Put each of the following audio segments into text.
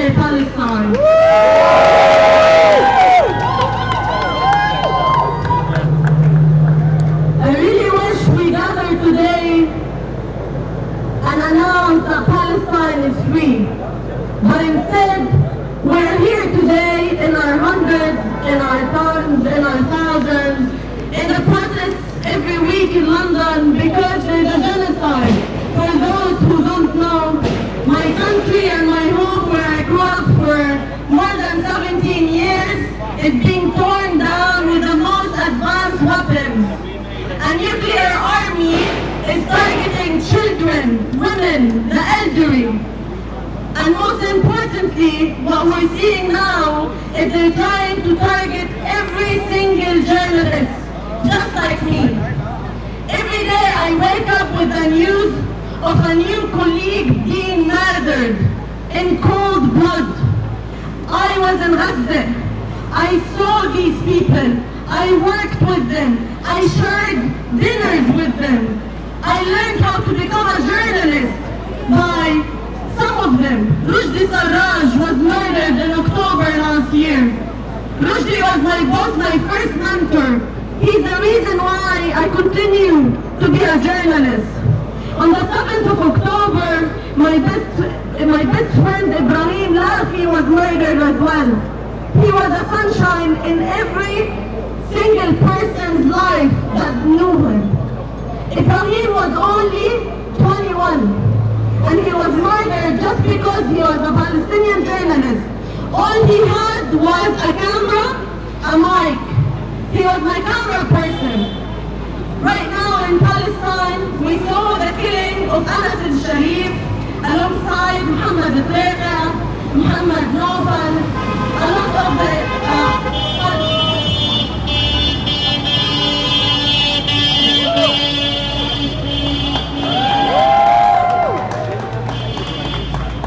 murder Palestine. I really wish we gather today and announce that Palestine is free. But instead, we're here today in our hundreds, in our tons, in our thousands, in the protests every week in London because there's a genocide. For those who don't know, my country and my home where I grew up for more than 17 years is being torn down with the most advanced weapons. A nuclear army is targeting children, women, the elderly. And most importantly, what we're seeing now is they're trying to target every single journalist, just like me. Every day I wake up with the news of a new colleague being murdered in cold blood. I was in Gaza. I saw these people. I worked with them. I shared dinners with them. I learned how to become a journalist by some of them. Rushdie Sarraj was murdered in October last year. Rushdie was my boss, my first mentor. He's the reason why I continue to be a journalist. On the 7th of October, my best friend Ibrahim Lafi was murdered as well. He was a sunshine in every single person's life that knew him. Ibrahim was only 21 and he was murdered just because he was a Palestinian journalist. All he had was a camera, a mic. He was my camera person. Right now in Palestine, we saw the killing of Anas al-Sharif alongside Muhammad al-Tariqa, Muhammad Nawfal, a lot of the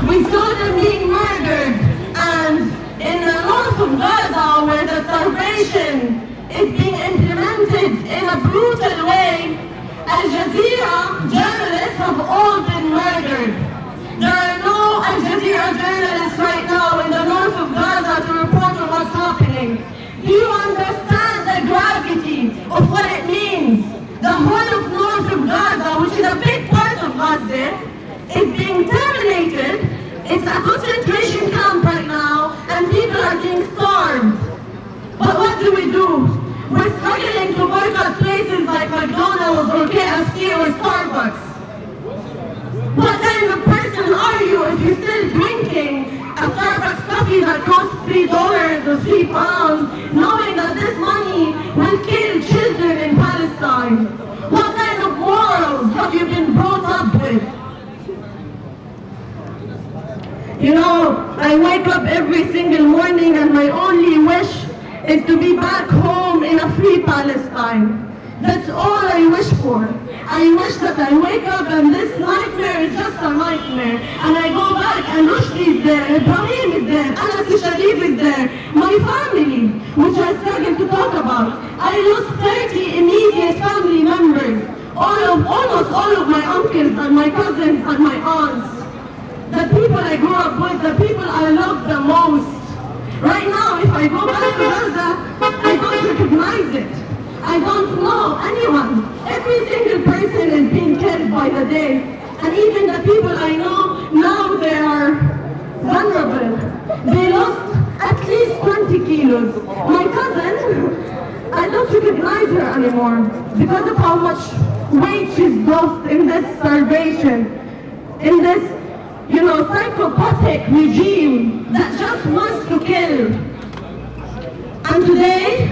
we saw them being murdered, and in the north of Gaza, where the starvation is being implemented in a brutal way, Al Jazeera journalists have all been murdered. There are no Al Jazeera journalists right now in the north of Gaza to report on what's happening. Do you understand the gravity of what it means? The whole of north of Gaza, which is a big part of Gaza, is being terminated. It's a concentration camp right now, and people are being starved. But what do? We're struggling to boycott places like McDonald's or KFC or Starbucks. What kind of person are you if you're still drinking a Starbucks coffee that costs $3 or £3, knowing that this money will kill children in Palestine? What kind of morals have you been brought up with? You know, I wake up every single morning and my only wish is to be back home in a free Palestine. That's all I wish for. I wish that I wake up and this nightmare is just a nightmare. And I go back and Rushdie is there, Ibrahim is there, Anas al-Sharif is there, my family, which I struggle to talk about. I lost 30 immediate family members. Almost all of my uncles and my cousins and my aunts. The people I grew up with, the people I love the most. Right now, if I go back to Gaza, I don't recognize it. I don't know anyone. Every single person is being killed by the day. And even the people I know, now they are vulnerable. They lost at least 20 kilos. My cousin, I don't recognize her anymore because of how much weight she's lost in this starvation, in this psychopathic regime that just wants to kill. And today,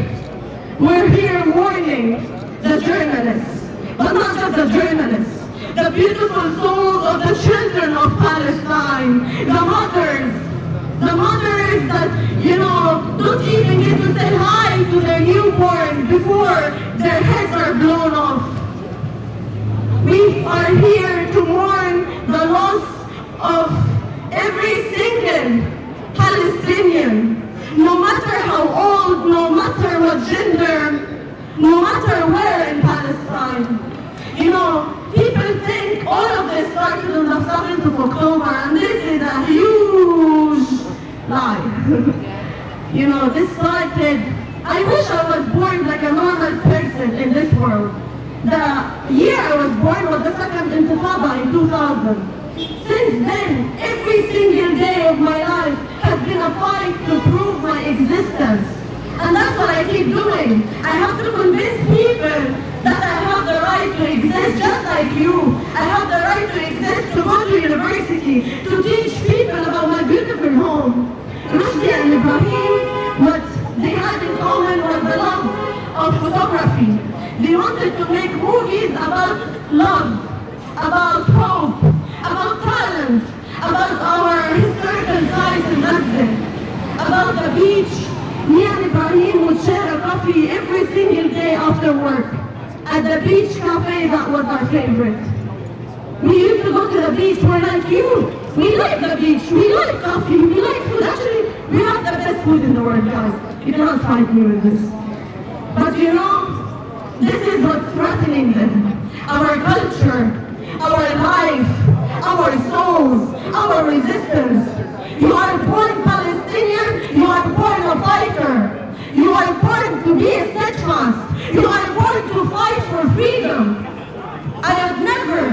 we're here mourning the journalists, but not just the journalists, the beautiful souls of the children of Palestine, the mothers that, don't even get to say hi to their newborn before their heads are blown off. We are here to mourn the loss of every single Palestinian, no matter how old, no matter what gender, no matter where in Palestine. People think all of this started on the 7th of October, and this is a huge lie. You know, this started, I wish I was born like a normal person in this world. The year I was born was the second Intifada in 2000. Since then, every single day of my life has been a fight to prove my existence. And that's what I keep doing. I have to convince people that I have the right to exist just like you. I have the right to exist, to go to university, to teach people about my beautiful home. Rushdie and Ibrahim, what they had in common was the love of photography. They wanted to make movies about love, about hope, about talent, about our historical sites in Gaza, about the beach. Me and Ibrahim would share a coffee every single day after work. At the beach cafe, that was our favorite. We used to go to the beach, we're like you. We like the beach, we like coffee, we like food. Actually, we have the best food in the world, guys. You cannot fight me with this. But you know, this is what's threatening them. Our culture, our life, our souls, our resistance. You are born Palestinian, you are born a fighter. You are born to be a steadfast. You are born to fight for freedom. I have never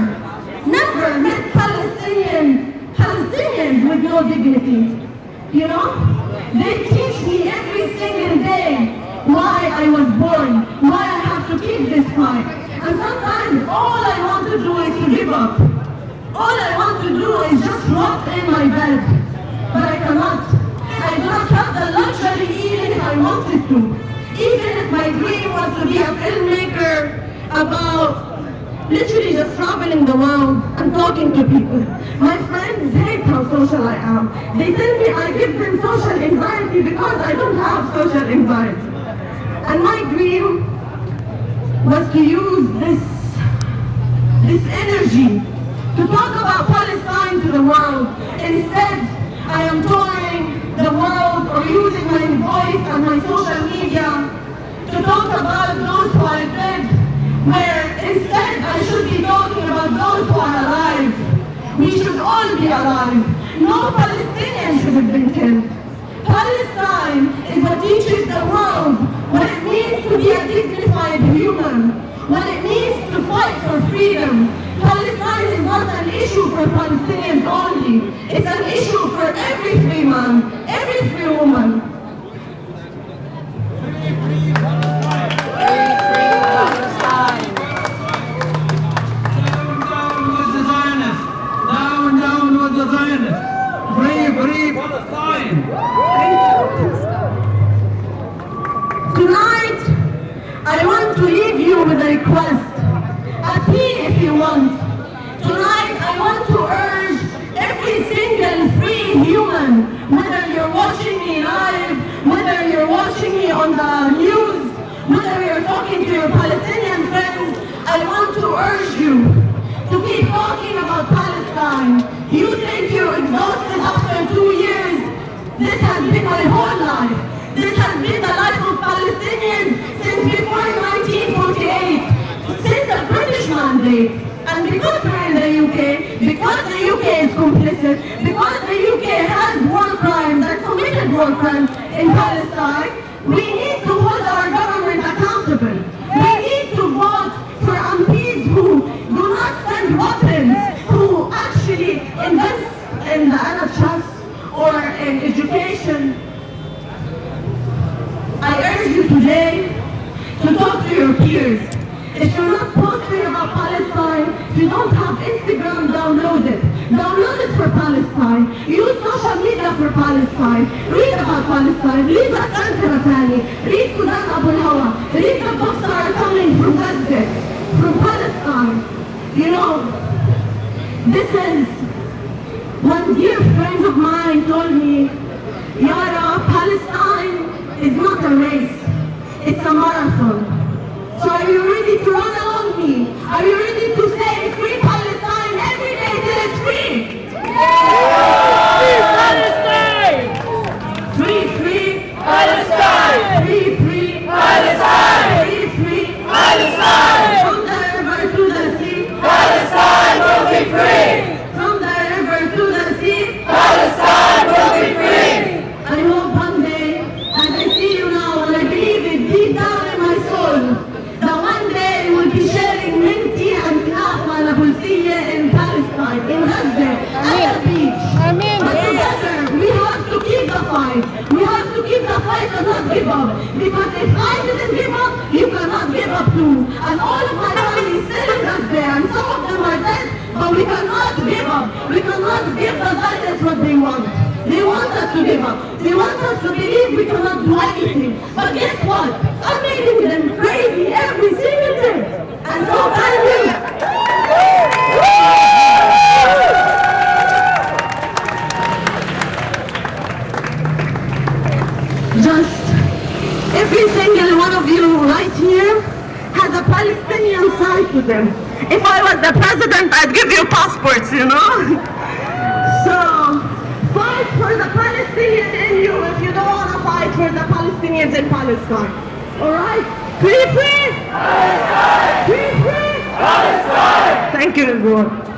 met Palestinians with no dignity. You know? They teach me every single day why I was born, why I have to keep this fight. And sometimes all I want to do is to give up. All I want to do is just rot in my bed. But I cannot. I do not have the luxury even if I wanted to. Even if my dream was to be a filmmaker about literally just traveling the world and talking to people. My friends hate how social I am. They tell me I give them social anxiety because I don't have social anxiety. And my dream was to use this energy to talk about Palestine to the world. Instead, I am touring the world or using my voice and my social media to talk about those who are dead, where instead I should be talking about those who are alive. We should all be alive. No Palestinian should have been killed. Palestine is what teaches the world what it means to be a dignified human, what it means to fight for freedom. Palestine is not an issue for Palestinians only. It's an issue for every free man, every free woman. Free Palestine! Down with the Zionists! Down with the Zionists! Free Palestine! Tonight, I want to leave you with a request. A plea if you want. Tonight I want to urge every single free human, whether you're watching me live, whether you're watching me on the news, whether you're talking to your Palestinian friends, I want to urge you to keep talking about Palestine. You think you're exhausted after 2 years? This has been my whole life. This has been the life of Palestinians since before 1948. Since the British mandate, and because we're in the UK, because the UK is complicit, because the UK has war crimes and committed war crimes in Palestine, we need to hold our government accountable. We need to vote for MPs who do not send weapons, who actually invest in the NHS or in education. I urge you today to talk to your peers. If you're not posting about Palestine, if you don't have Instagram, download it. Download it for Palestine. Use social media for Palestine. Read about Palestine. Read Hassan Karatani. Read Sudan Abu Hawa. Read the books that are coming from Gaza, from Palestine. You know, this is one dear friend of mine told me, Yara, Palestine is not a race. It's a marathon. So are you ready to run along me? Are you ready to say free Palestine every day till it's free? Free Palestine! Free Palestine! Free Palestine! Free Palestine! From the river to the sea, Palestine will be free! from the river to the sea, Palestine will be free! what they want. They want us to give up. They want us to believe we cannot do anything. But guess what? I'm making them crazy every single day. And so can you. Just every single one of you right here has a Palestinian side to them. If I was the president, I'd give you passports, you know? So, fight for the Palestinian in you if you don't want to fight for the Palestinians in Palestine. Alright? Free, free! Palestine! Free, free! Palestine! Thank you, everyone.